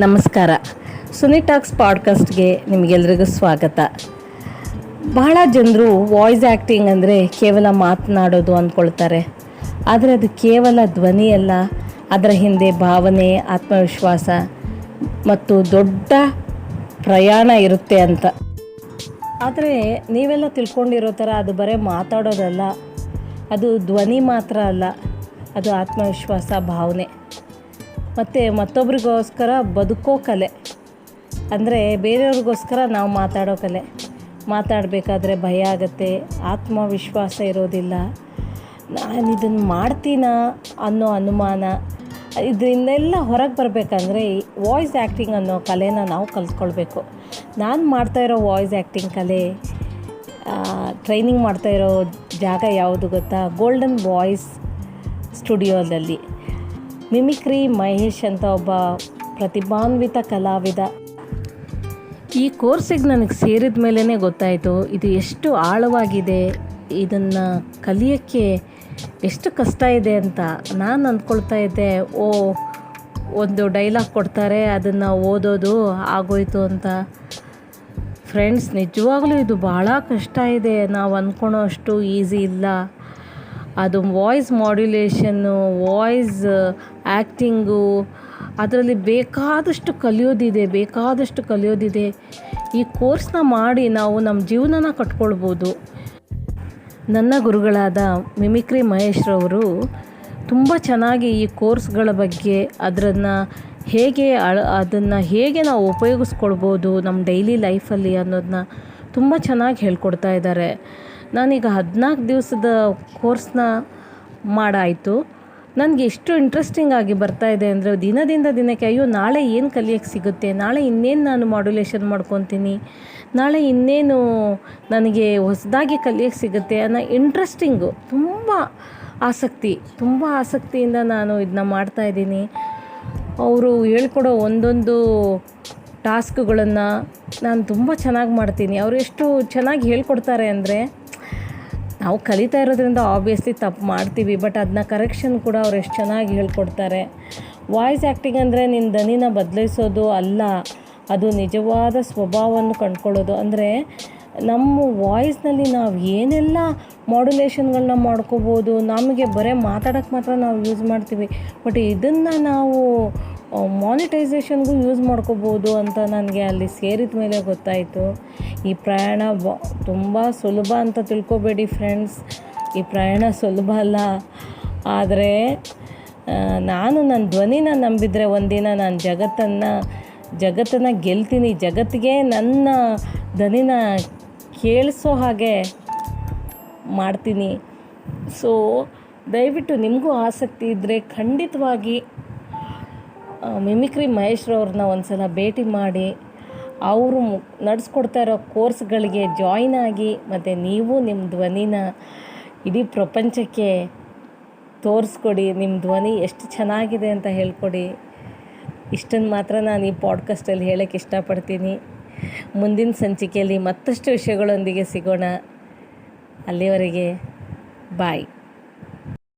ನಮಸ್ಕಾರ. ಸುನಿ ಟಾಕ್ಸ್ ಪಾಡ್ಕಾಸ್ಟ್ಗೆ ನಿಮಗೆಲ್ರಿಗೂ ಸ್ವಾಗತ. ಬಹಳ ಜನರು ವಾಯ್ಸ್ ಆ್ಯಕ್ಟಿಂಗ್ ಅಂದರೆ ಕೇವಲ ಮಾತನಾಡೋದು ಅಂದ್ಕೊಳ್ತಾರೆ. ಆದರೆ ಅದು ಕೇವಲ ಧ್ವನಿಯಲ್ಲ, ಅದರ ಹಿಂದೆ ಭಾವನೆ, ಆತ್ಮವಿಶ್ವಾಸ ಮತ್ತು ದೊಡ್ಡ ಪ್ರಯಾಣ ಇರುತ್ತೆ ಅಂತ. ಆದರೆ ನೀವೆಲ್ಲ ತಿಳ್ಕೊಂಡಿರೋ ಥರ ಅದು ಬರೀ ಮಾತಾಡೋದಲ್ಲ, ಅದು ಧ್ವನಿ ಮಾತ್ರ ಅಲ್ಲ, ಅದು ಆತ್ಮವಿಶ್ವಾಸ, ಭಾವನೆ ಮತ್ತು ಮತ್ತೊಬ್ರಿಗೋಸ್ಕರ ಬದುಕೋ ಕಲೆ. ಅಂದರೆ ಬೇರೆಯವ್ರಿಗೋಸ್ಕರ ನಾವು ಮಾತಾಡೋ ಕಲೆ. ಮಾತಾಡಬೇಕಾದ್ರೆ ಭಯ ಆಗುತ್ತೆ, ಆತ್ಮವಿಶ್ವಾಸ ಇರೋದಿಲ್ಲ, ನಾನು ಇದನ್ನು ಮಾಡ್ತೀನಾ ಅನ್ನೋ ಅನುಮಾನ. ಇದರಿಂದೆಲ್ಲ ಹೊರಗೆ ಬರಬೇಕಂದ್ರೆ ವಾಯ್ಸ್ ಆ್ಯಕ್ಟಿಂಗ್ ಅನ್ನೋ ಕಲೆನ ನಾವು ಕಲ್ತ್ಕೊಳ್ಬೇಕು. ನಾನು ಮಾಡ್ತಾಯಿರೋ ವಾಯ್ಸ್ ಆ್ಯಕ್ಟಿಂಗ್ ಕಲೆ ಟ್ರೈನಿಂಗ್ ಮಾಡ್ತಾಯಿರೋ ಜಾಗ ಯಾವುದು ಗೊತ್ತಾ? ಗೋಲ್ಡನ್ ವಾಯ್ಸ್ ಸ್ಟುಡಿಯೋದಲ್ಲಿ ಮಿಮಿಕ್ರಿ ಮಹೇಶ್ ಅಂತ ಒಬ್ಬ ಪ್ರತಿಭಾನ್ವಿತ ಕಲಾವಿದ. ಈ ಕೋರ್ಸಿಗೆ ನನಗೆ ಸೇರಿದ ಮೇಲೇ ಗೊತ್ತಾಯಿತು ಇದು ಎಷ್ಟು ಆಳವಾಗಿದೆ, ಇದನ್ನು ಕಲಿಯೋಕ್ಕೆ ಎಷ್ಟು ಕಷ್ಟ ಇದೆ ಅಂತ. ನಾನು ಅಂದ್ಕೊಳ್ತಾ ಇದ್ದೆ, ಒಂದು ಡೈಲಾಗ್ ಕೊಡ್ತಾರೆ, ಅದನ್ನು ಓದೋದು ಆಗೋಯ್ತು ಅಂತ. ಫ್ರೆಂಡ್ಸ್, ನಿಜವಾಗ್ಲೂ ಇದು ಭಾಳ ಕಷ್ಟ ಇದೆ. ನಾವು ಅಂದ್ಕೊಳೋ ಅಷ್ಟು ಈಸಿ ಇಲ್ಲ. ಅದು ವಾಯ್ಸ್ ಮಾಡ್ಯುಲೇಷನ್ನು, ವಾಯ್ಸ್ ಆ್ಯಕ್ಟಿಂಗು, ಅದರಲ್ಲಿ ಬೇಕಾದಷ್ಟು ಕಲಿಯೋದಿದೆ. ಈ ಕೋರ್ಸ್ನ ಮಾಡಿ ನಾವು ನಮ್ಮ ಜೀವನನ ಕಟ್ಕೊಳ್ಬೋದು. ನನ್ನ ಗುರುಗಳಾದ ಮಿಮಿಕ್ರಿ ಮಹೇಶ್ರವರು ತುಂಬ ಚೆನ್ನಾಗಿ ಈ ಕೋರ್ಸ್ಗಳ ಬಗ್ಗೆ, ಅದನ್ನು ಹೇಗೆ ನಾವು ಉಪಯೋಗಿಸ್ಕೊಳ್ಬೋದು ನಮ್ಮ ಡೈಲಿ ಲೈಫಲ್ಲಿ ಅನ್ನೋದನ್ನ ತುಂಬ ಚೆನ್ನಾಗಿ ಹೇಳ್ಕೊಡ್ತಾ ಇದ್ದಾರೆ. ನಾನೀಗ 14 ದಿವಸದ ಕೋರ್ಸ್ನ ಮಾಡಾಯಿತು. ನನಗೆ ಎಷ್ಟು ಇಂಟ್ರೆಸ್ಟಿಂಗ್ ಆಗಿ ಬರ್ತಾಯಿದೆ ಅಂದರೆ, ದಿನದಿಂದ ದಿನಕ್ಕೆ ನಾಳೆ ಏನು ಕಲಿಯೋಕ್ಕೆ ಸಿಗುತ್ತೆ, ನಾಳೆ ಇನ್ನೇನು ನಾನು ಮಾಡ್ಯುಲೇಷನ್ ಮಾಡ್ಕೊತೀನಿ, ನಾಳೆ ಇನ್ನೇನು ನನಗೆ ಹೊಸದಾಗಿ ಕಲಿಯೋಕ್ಕೆ ಸಿಗುತ್ತೆ ಅನ್ನೋ ಇಂಟ್ರೆಸ್ಟಿಂಗು, ತುಂಬ ಆಸಕ್ತಿಯಿಂದ ನಾನು ಇದನ್ನ ಮಾಡ್ತಾಯಿದ್ದೀನಿ. ಅವರು ಹೇಳ್ಕೊಡೋ ಒಂದೊಂದು ಟಾಸ್ಕ್ಗಳನ್ನು ನಾನು ತುಂಬ ಚೆನ್ನಾಗಿ ಮಾಡ್ತೀನಿ. ಅವರು ಎಷ್ಟು ಚೆನ್ನಾಗಿ ಹೇಳ್ಕೊಡ್ತಾರೆ ಅಂದರೆ, ನಾವು ಕಲಿತಾ ಇರೋದ್ರಿಂದ ಆಬ್ವಿಯಸ್ಲಿ ತಪ್ಪು ಮಾಡ್ತೀವಿ, ಬಟ್ ಅದನ್ನ ಕರೆಕ್ಷನ್ ಕೂಡ ಅವ್ರು ಎಷ್ಟು ಚೆನ್ನಾಗಿ ಹೇಳ್ಕೊಡ್ತಾರೆ. ವಾಯ್ಸ್ ಆ್ಯಕ್ಟಿಂಗ್ ಅಂದರೆ ನಿನ್ನ ದನಿನ ಬದಲಿಸೋದು ಅಲ್ಲ, ಅದು ನಿಜವಾದ ಸ್ವಭಾವವನ್ನು ಕಂಡುಕೊಳ್ಳೋದು. ಅಂದರೆ ನಮ್ಮ ವಾಯ್ಸ್ನಲ್ಲಿ ನಾವು ಏನೆಲ್ಲ ಮಾಡ್ಯುಲೇಷನ್ಗಳನ್ನ ಮಾಡ್ಕೋಬೋದು. ನಮಗೆ ಬರೀ ಮಾತಾಡೋಕ್ಕೆ ಮಾತ್ರ ನಾವು ಯೂಸ್ ಮಾಡ್ತೀವಿ, ಬಟ್ ಇದನ್ನು ನಾವು ಮಾನಿಟೈಸೇಷನ್ಗೂ ಯೂಸ್ ಮಾಡ್ಕೋಬೋದು ಅಂತ ನನಗೆ ಅಲ್ಲಿ ಸೇರಿದ ಮೇಲೆ ಗೊತ್ತಾಯಿತು. ಈ ಪ್ರಯಾಣ ತುಂಬ ಸುಲಭ ಅಂತ ತಿಳ್ಕೊಬೇಡಿ ಫ್ರೆಂಡ್ಸ್, ಈ ಪ್ರಯಾಣ ಸುಲಭ ಅಲ್ಲ. ಆದರೆ ನಾನು ನನ್ನ ಧ್ವನಿನ ನಂಬಿದರೆ ಒಂದಿನ ನಾನು ಜಗತ್ತನ್ನು ಗೆಲ್ತೀನಿ. ಜಗತ್ತಿಗೆ ನನ್ನ ಧ್ವನಿನ ಕೇಳಿಸೋ ಹಾಗೆ ಮಾಡ್ತೀನಿ. ಸೊ ದಯವಿಟ್ಟು ನಿಮಗೂ ಆಸಕ್ತಿ ಇದ್ದರೆ ಖಂಡಿತವಾಗಿ ಮಿಮಿಕ್ರಿ ಮಹೇಶ್ರವ್ರನ್ನ ಒಂದು ಸಲ ಭೇಟಿ ಮಾಡಿ, ಅವರು ನಡೆಸ್ಕೊಡ್ತಾ ಇರೋ ಕೋರ್ಸ್ಗಳಿಗೆ ಜಾಯ್ನ್ ಆಗಿ, ಮತ್ತು ನೀವು ನಿಮ್ಮ ಧ್ವನಿನ ಇಡೀ ಪ್ರಪಂಚಕ್ಕೆ ತೋರಿಸ್ಕೊಡಿ. ನಿಮ್ಮ ಧ್ವನಿ ಎಷ್ಟು ಚೆನ್ನಾಗಿದೆ ಅಂತ ಹೇಳ್ಕೊಡಿ. ಇಷ್ಟನ್ನು ಮಾತ್ರ ನಾನು ಈ ಪಾಡ್ಕಾಸ್ಟಲ್ಲಿ ಹೇಳೋಕ್ಕೆ ಇಷ್ಟಪಡ್ತೀನಿ. ಮುಂದಿನ ಸಂಚಿಕೆಯಲ್ಲಿ ಮತ್ತಷ್ಟು ವಿಷಯಗಳೊಂದಿಗೆ ಸಿಗೋಣ. ಅಲ್ಲಿವರೆಗೆ ಬಾಯ್.